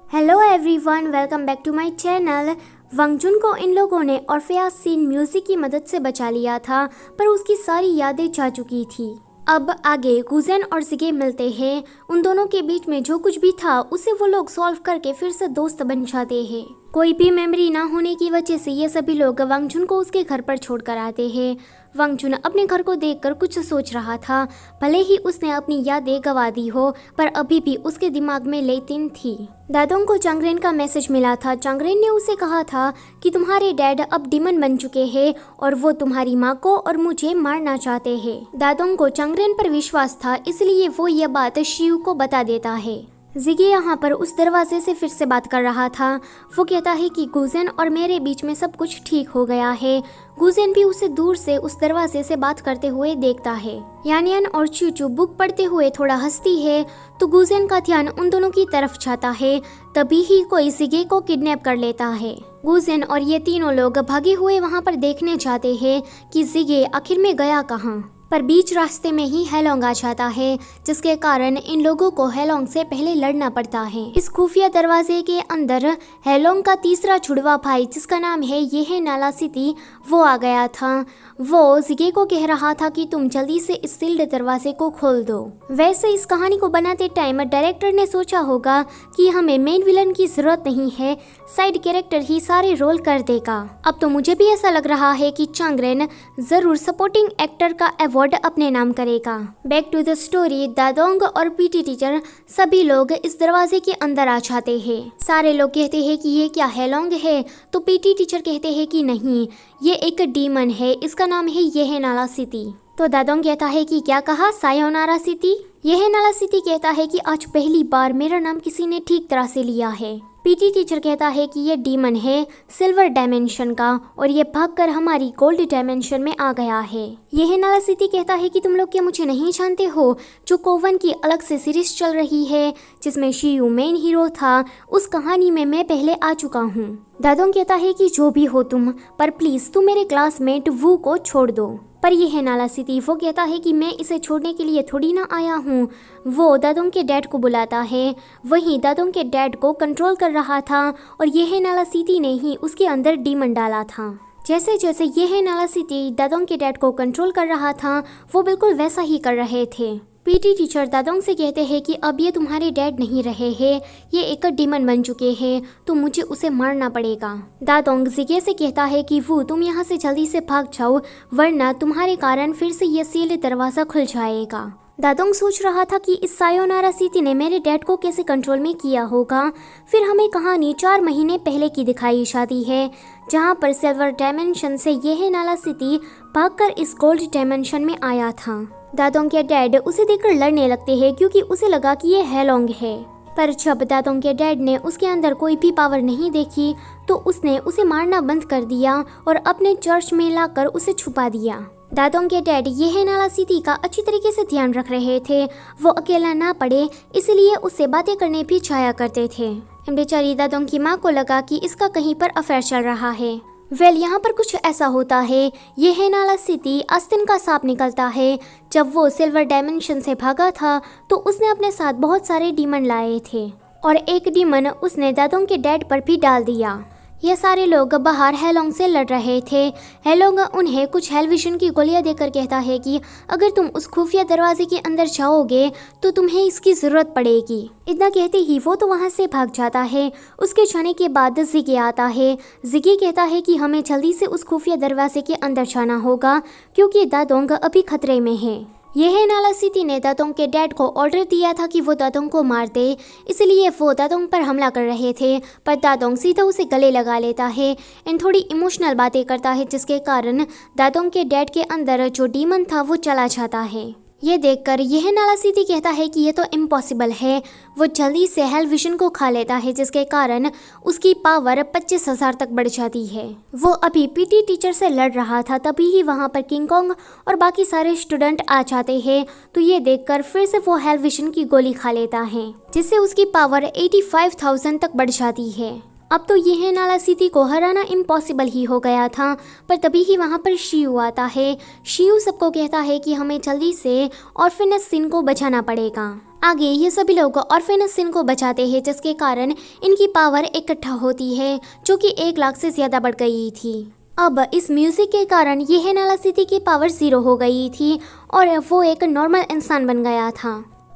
Hello everyone, welcome back to my channel. Wangjun को इन लोगों ने ऑर्फेयस सीन म्यूजिक की मदद से बचा लिया था, पर उसकी सारी यादें जा चुकी थी। अब आगे गुजेन और जिगे मिलते हैं। उन दोनों के बीच में जो कुछ भी था उसे वो लोग सॉल्व करके फिर से दोस्त बन जाते हैं। कोई भी मेमोरी ना होने की वजह से ये सभी लोग वंगजुन को उसके घर पर छोड़कर आते हैं। वंगजुन अपने घर को देखकर कुछ सोच रहा था। भले ही उसने अपनी यादें गंवा दी हो, पर अभी भी उसके दिमाग में लेतिन थी। दादोंग को चांगरेन का मैसेज मिला था। चांगरेन ने उसे कहा था कि तुम्हारे डैड अब डीमन बन चुके हैं और वो तुम्हारी माँ को और मुझे मारना चाहते हैं। दादोंग को चांगरेन पर विश्वास था, इसलिए वो यह बात शिव को बता देता है। जिगे यहाँ पर उस दरवाजे से फिर से बात कर रहा था। वो कहता है कि गुजेन और मेरे बीच में सब कुछ ठीक हो गया है। गुजेन भी उसे दूर से उस दरवाजे से बात करते हुए देखता है। यानियन और चूचू बुक पढ़ते हुए थोड़ा हंसती है, तो गुजेन का ध्यान उन दोनों की तरफ जाता है। तभी ही कोई जिगे को किडनैप कर लेता है। गुजेन और ये तीनों लोग भागे हुए वहाँ पर देखने जाते हैं कि जिगे आखिर में गया कहाँ। पर बीच रास्ते में ही हेलोंग आ जाता है, जिसके कारण इन लोगों को हेलोंग से पहले लड़ना पड़ता है। इस खुफिया दरवाजे के अंदर हेलोंग का तीसरा छुड़वा भाई, जिसका नाम है ये नाला सिटी, वो आ गया था। वो जिगे को कह रहा था कि तुम जल्दी से इस सील्ड दरवाजे को खोल दो। वैसे इस कहानी को बनाते टाइम डायरेक्टर ने सोचा होगा कि हमें मेन विलन की जरूरत नहीं है, साइड कैरेक्टर ही सारे रोल कर देगा। अब तो मुझे भी ऐसा लग रहा है कि चांगरेन जरूर सपोर्टिंग एक्टर का अवार्ड अपने नाम करेगा। Back to the story. Dadong और पीटी टीचर सभी लोग इस दरवाजे के अंदर आ जाते हैं। सारे लोग कहते हैं कि ये क्या हेलोंग है, तो पीटी टीचर कहते हैं कि नहीं, ये एक डीमन है, इसका नाम है ये नाला सिटी। तो दादोंग कहता है कि क्या कहा, सायोनारा सिटी। यह नाला सिटी कहता है कि आज पहली बार मेरा नाम किसी ने ठीक तरह से लिया है। पीटी टीचर कहता है कि ये डीमन है सिल्वर डायमेंशन का और ये भागकर हमारी गोल्ड डायमेंशन में आ गया है। यह नाला सिटी कहता है कि तुम लोग क्या मुझे नहीं जानते हो, जो कोवन की अलग से सीरीज चल रही है जिसमें शियू मेन हीरो था, उस कहानी में मैं पहले आ चुका हूँ। दादोंग कहता है कि जो भी हो तुम, पर प्लीज तुम मेरे क्लासमेट वू को छोड़ दो। पर यह नाला सिटी वो कहता है कि मैं इसे छोड़ने के लिए थोड़ी ना आया हूँ। वो दादोंग के डैड को बुलाता है। वहीं दादोंग के डैड को कंट्रोल कर रहा था और यह नाला सिटी ने ही उसके अंदर डीमन डाला था। जैसे जैसे यह नाला सिटी दादोंग के डैड को कंट्रोल कर रहा था, वो बिल्कुल वैसा ही कर रहे थे। पीटी टीचर दादोंग से कहते हैं कि अब ये तुम्हारे डैड नहीं रहे हैं, ये एक डीमन बन चुके हैं, तो मुझे उसे मारना पड़ेगा। दादोंग जिगे से कहता है कि वो तुम यहाँ से जल्दी से भाग जाओ, वरना तुम्हारे कारण फिर से ये सील्ड दरवाजा खुल जाएगा। दादोंग सोच रहा था कि इस सायोनारा सिटी ने मेरे डैड को कैसे कंट्रोल में किया होगा। फिर हमें कहानी 4 महीने पहले की दिखाई जाती है, जहाँ पर सिल्वर डायमेंशन से यह नाला सिटी भागकर इस गोल्ड डायमेंशन में आया था। दादोंग के डैड उसे देखकर लड़ने लगते हैं, क्योंकि उसे लगा कि ये हेलोंग है। पर जब दादोंग के डैड ने उसके अंदर कोई भी पावर नहीं देखी, तो उसने उसे मारना बंद कर दिया और अपने चर्च में लाकर उसे छुपा दिया। दादोंग के डैड यह नाला सिटी का अच्छी तरीके से ध्यान रख रहे थे, वो अकेला ना पड़े, इसलिए उससे बातें करने भी जाया करते थे। बेचारी दादोंग की माँ को लगा कि इसका कहीं पर अफेयर चल रहा है। यहाँ पर कुछ ऐसा होता है, यह नाला सिटी आस्तिन का सांप निकलता है। जब वो सिल्वर डायमेंशन से भागा था, तो उसने अपने साथ बहुत सारे डीमन लाए थे और एक डीमन उसने दादोंग के डैड पर भी डाल दिया। ये सारे लोग बाहर हेलोंग से लड़ रहे थे। हेलोंग उन्हें कुछ हेल विजन की गोलियां देकर कहता है कि अगर तुम उस खुफिया दरवाजे के अंदर जाओगे तो तुम्हें इसकी जरूरत पड़ेगी। इतना कहते ही वो तो वहां से भाग जाता है। उसके जाने के बाद जिगे आता है। जिगे कहता है कि हमें जल्दी से उस खुफिया दरवाजे के अंदर जाना होगा, क्योंकि दादोंग अभी खतरे में है। यह नाला सिटी ने दादोंग के डैड को ऑर्डर दिया था कि वो दादोंग को मार दे, इसलिए वो दादोंग पर हमला कर रहे थे। पर दादोंग सीधा उसे गले लगा लेता है एंड थोड़ी इमोशनल बातें करता है, जिसके कारण दादोंग के डैड के अंदर जो डीमन था वो चला जाता है। ये देखकर यह नाला सिटी कहता है कि ये तो इम्पॉसिबल है। वो जल्दी से हेल विजन को खा लेता है, जिसके कारण उसकी पावर 25,000 तक बढ़ जाती है। वो अभी पीटी टीचर से लड़ रहा था, तभी ही वहाँ पर किंग कॉन्ग और बाकी सारे स्टूडेंट आ जाते हैं। तो ये देखकर फिर से वो हेल विजन की गोली खा लेता है, जिससे उसकी पावर 85,000 तक बढ़ जाती है। अब तो यह नाला सिटी को हराना इम्पॉसिबल ही हो गया था। पर तभी ही वहाँ पर शियू आता है। शियू सबको कहता है कि हमें जल्दी से ऑर्फेनेज सीन को बचाना पड़ेगा। आगे ये सभी लोग ऑर्फेनेज सिन को बचाते हैं, जिसके कारण इनकी पावर इकट्ठा होती है, जो कि 1 लाख से ज़्यादा बढ़ गई थी। अब इस म्यूज़िक के कारण ये नाला सिटी की पावर 0 हो गई थी और वो एक नॉर्मल इंसान बन गया था।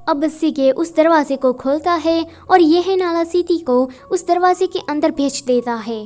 अब सिगे उस दरवाजे को खोलता है और ये नाला सिटी को उस दरवाजे के अंदर भेज देता है।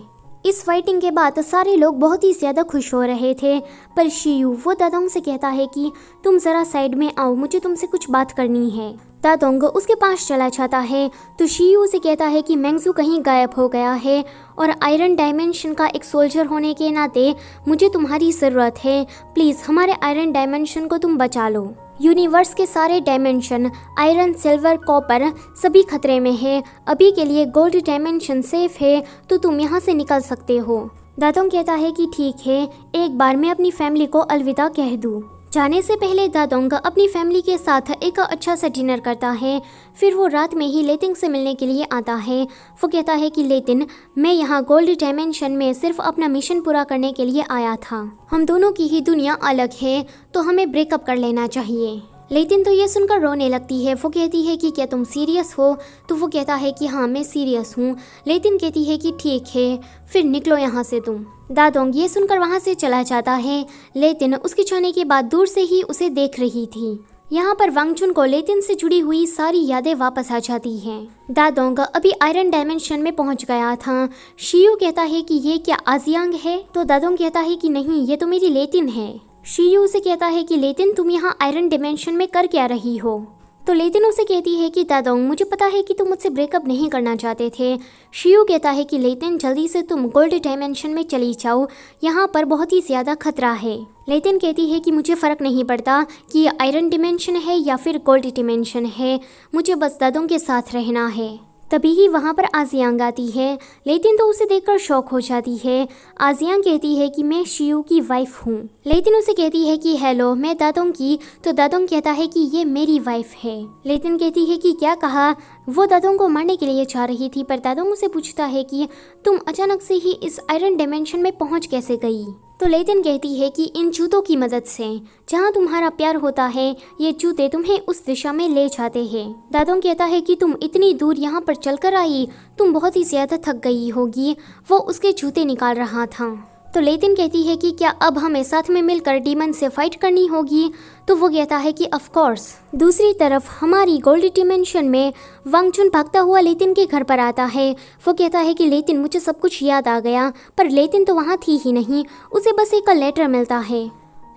इस फाइटिंग के बाद सारे लोग बहुत ही ज़्यादा खुश हो रहे थे, पर शियू वो दादोंग से कहता है कि तुम ज़रा साइड में आओ, मुझे तुमसे कुछ बात करनी है। दादोंग उसके पास चला जाता है तो शियू से कहता है कि मैंगजू कहीं गायब हो गया है और आयरन डायमेंशन का एक सोल्जर होने के नाते मुझे तुम्हारी ज़रूरत है। प्लीज़ हमारे आयरन डायमेंशन को तुम बचा लो। यूनिवर्स के सारे डायमेंशन आयरन, सिल्वर, कॉपर सभी खतरे में है। अभी के लिए गोल्ड डायमेंशन सेफ है, तो तुम यहाँ से निकल सकते हो। दादोंग कहता है कि ठीक है, एक बार मैं अपनी फैमिली को अलविदा कह दूँ। जाने से पहले दादोंग अपनी फैमिली के साथ एक अच्छा सा डिनर करता है। फिर वो रात में ही लेतिन से मिलने के लिए आता है। वो कहता है कि लेतिन, मैं यहाँ गोल्ड डायमेंशन में सिर्फ अपना मिशन पूरा करने के लिए आया था। हम दोनों की ही दुनिया अलग है, तो हमें ब्रेकअप कर लेना चाहिए। लेकिन तो ये सुनकर रोने लगती है। वो कहती है कि क्या तुम सीरियस हो? तो वो कहता है कि हाँ मैं सीरियस हूँ। लेकिन कहती है कि ठीक है, फिर निकलो यहाँ से तुम। दादोंग ये सुनकर वहाँ से चला जाता है। लेकिन उसके जाने के बाद दूर से ही उसे देख रही थी। यहाँ पर वांगचुन को लेतिन से जुड़ी हुई सारी यादें वापस आ जाती हैं। दादोंग अभी आयरन डायमेंशन में पहुँच गया था। शियू कहता है कि ये क्या आजियांग है? तो दादोंग कहता है कि नहीं, ये तो मेरी लेतिन है। शियू उसे कहता है कि लेतिन तुम यहाँ आयरन डायमेंशन में कर क्या रही हो? तो लेतिन उसे कहती है कि दादोंग मुझे पता है कि तुम मुझसे ब्रेकअप नहीं करना चाहते थे। शियू कहता है कि लेतिन जल्दी से तुम गोल्ड डायमेंशन में चली जाओ, यहाँ पर बहुत ही ज़्यादा खतरा है। लेतिन कहती है कि मुझे फ़र्क नहीं पड़ता कि ये आयरन डायमेंशन है या फिर गोल्ड डायमेंशन है, मुझे बस दादोंग के साथ रहना है। तभी ही वहाँ पर आजियांग आती है। लेकिन तो उसे देखकर शॉक हो जाती है। आजियांग कहती है कि मैं शियू की वाइफ हूँ। लेकिन उसे कहती है कि हेलो, मैं दादोंग की। तो दादोंग कहता है कि ये मेरी वाइफ है। लेकिन कहती है कि क्या कहा? वो दादोंग को मारने के लिए जा रही थी, पर दादोंग उसे पूछता है कि तुम अचानक से ही इस आयरन डायमेंशन में पहुँच कैसे गई? तो लेतिन कहती है कि इन जूतों की मदद से, जहाँ तुम्हारा प्यार होता है ये जूते तुम्हें उस दिशा में ले जाते हैं। दादोंग कहता है कि तुम इतनी दूर यहाँ पर चलकर आई, तुम बहुत ही ज़्यादा थक गई होगी। वो उसके जूते निकाल रहा था। तो लेतिन कहती है कि क्या अब हमें साथ में मिलकर डीमन से फाइट करनी होगी? तो वो कहता है कि ऑफ कोर्स। दूसरी तरफ हमारी गोल्ड डिमेंशन में वांगचुन भागता हुआ लेतिन के घर पर आता है। वो कहता है कि लेतिन मुझे सब कुछ याद आ गया, पर लेतिन तो वहाँ थी ही नहीं। उसे बस एक लेटर मिलता है।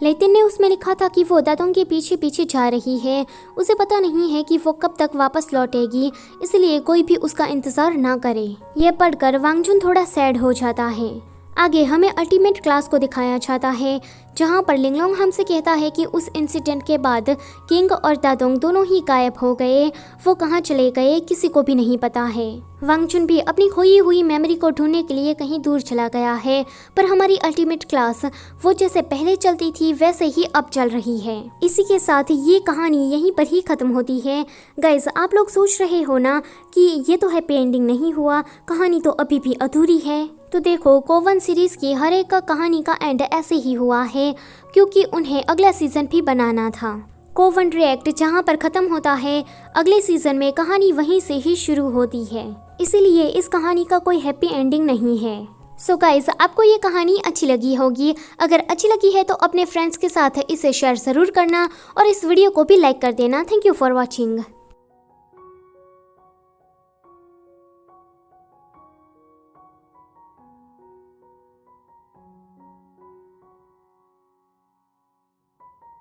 लेतिन ने उसमें लिखा था कि वो दादोंग के पीछे पीछे जा रही है। उसे पता नहीं है कि वो कब तक वापस लौटेगी, इसलिए कोई भी उसका इंतज़ार ना करे। ये पढ़कर वांगचुन थोड़ा सैड हो जाता है। आगे हमें अल्टीमेट क्लास को दिखाया जाता है, जहां पर लिंगलोंग हमसे कहता है कि उस इंसिडेंट के बाद किंग और दादोंग दोनों ही गायब हो गए। वो कहां चले गए किसी को भी नहीं पता है। वांगचुन भी अपनी खोई हुई मेमोरी को ढूंढने के लिए कहीं दूर चला गया है, पर हमारी अल्टीमेट क्लास वो जैसे पहले चलती थी वैसे ही अब चल रही है। इसी के साथ ये कहानी यहीं पर ही खत्म होती है। गाइज, आप लोग सोच रहे हो ना कि ये तो हैप्पी एंडिंग नहीं हुआ, कहानी तो अभी भी अधूरी है। तो देखो, कोवन सीरीज की हर एक का कहानी का एंड ऐसे ही हुआ है, क्योंकि उन्हें अगला सीजन भी बनाना था। कोवन रिएक्ट जहां पर खत्म होता है, अगले सीजन में कहानी वहीं से ही शुरू होती है। इसीलिए इस कहानी का कोई हैप्पी एंडिंग नहीं है। सो गाइज, आपको ये कहानी अच्छी लगी होगी। अगर अच्छी लगी है तो अपने फ्रेंड्स के साथ इसे शेयर ज़रूर करना और इस वीडियो को भी लाइक कर देना। Thank you for watching.